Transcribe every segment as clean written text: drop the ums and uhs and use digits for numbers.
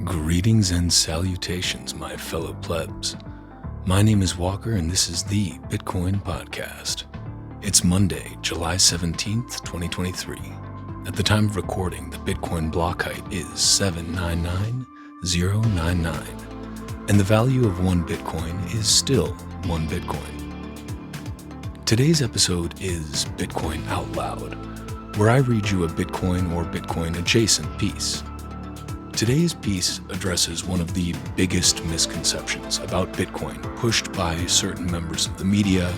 Greetings and salutations, my fellow plebs. My name is Walker, and this is the Bitcoin Podcast. It's Monday, July 17th, 2023. At the time of recording, the Bitcoin block height is 799,099, and the value of one Bitcoin is still one Bitcoin. Today's episode is Bitcoin Out Loud, where I read you a Bitcoin or Bitcoin-adjacent piece. Today's piece addresses one of the biggest misconceptions about Bitcoin pushed by certain members of the media,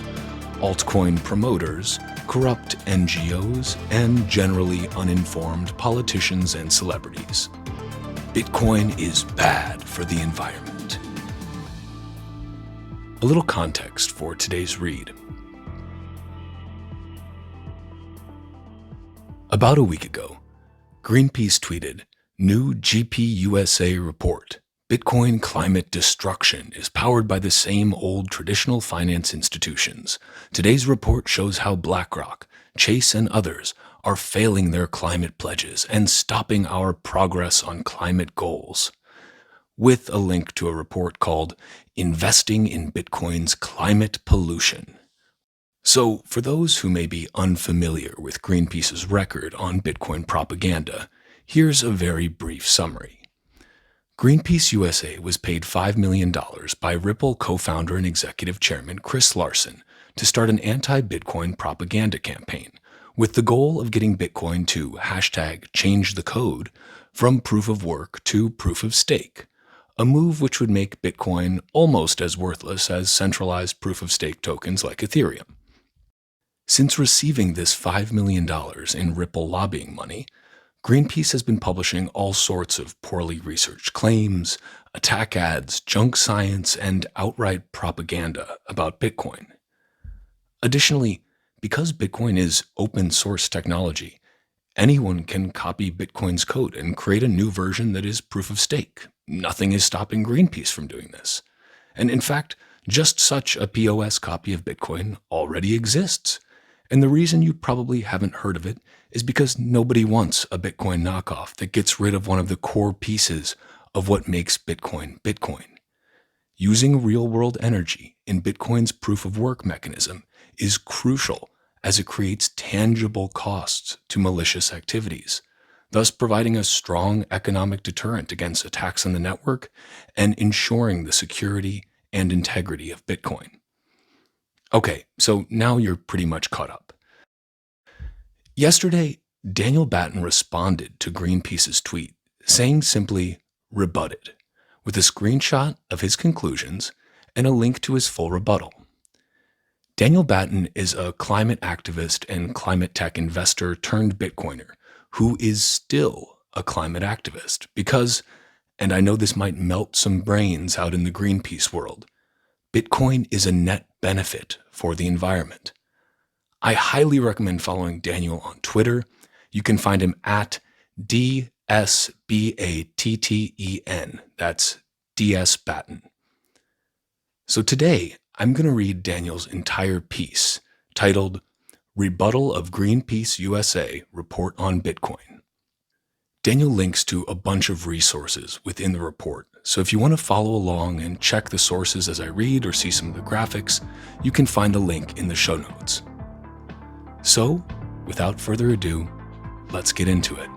altcoin promoters, corrupt NGOs, and generally uninformed politicians and celebrities. Bitcoin is bad for the environment. A little context for today's read. About a week ago, Greepeace tweeted, "New GPUSA report. Bitcoin climate destruction is powered by the same old traditional finance institutions. Today's report shows how BlackRock, Chase, and others are failing their climate pledges and stopping our progress on climate goals." With a link to a report called Investing in Bitcoin's Climate Pollution. So, for those who may be unfamiliar with Greepeace's record on Bitcoin propaganda, here's a very brief summary. Greepeace USA was paid $5 million by Ripple co-founder and executive chairman Chris Larsen to start an anti-Bitcoin propaganda campaign with the goal of getting Bitcoin to #change the code from proof of work to proof of stake, a move which would make Bitcoin almost as worthless as centralized proof of stake tokens like Ethereum. Since receiving this $5 million in Ripple lobbying money, Greepeace has been publishing all sorts of poorly researched claims, attack ads, junk science, and outright propaganda about Bitcoin. Additionally, because Bitcoin is open source technology, anyone can copy Bitcoin's code and create a new version that is proof of stake. Nothing is stopping Greepeace from doing this. And in fact, just such a POS copy of Bitcoin already exists. And the reason you probably haven't heard of it is because nobody wants a Bitcoin knockoff that gets rid of one of the core pieces of what makes Bitcoin Bitcoin. Using real-world energy in Bitcoin's proof-of-work mechanism is crucial as it creates tangible costs to malicious activities, thus providing a strong economic deterrent against attacks on the network and ensuring the security and integrity of Bitcoin. Okay, so now you're pretty much caught up. Yesterday, Daniel Batten responded to Greepeace's tweet, saying simply, "rebutted," with a screenshot of his conclusions and a link to his full rebuttal. Daniel Batten is a climate activist and climate tech investor turned Bitcoiner who is still a climate activist because, and I know this might melt some brains out in the Greepeace world, Bitcoin is a net benefit for the environment. I highly recommend following Daniel on Twitter. You can find him at DSBATTEN. That's DS Batten. So today, I'm going to read Daniel's entire piece titled Rebuttal of Greepeace USA Report on Bitcoin. Daniel links to a bunch of resources within the report, so if you want to follow along and check the sources as I read or see some of the graphics, you can find a link in the show notes. So, without further ado, let's get into it.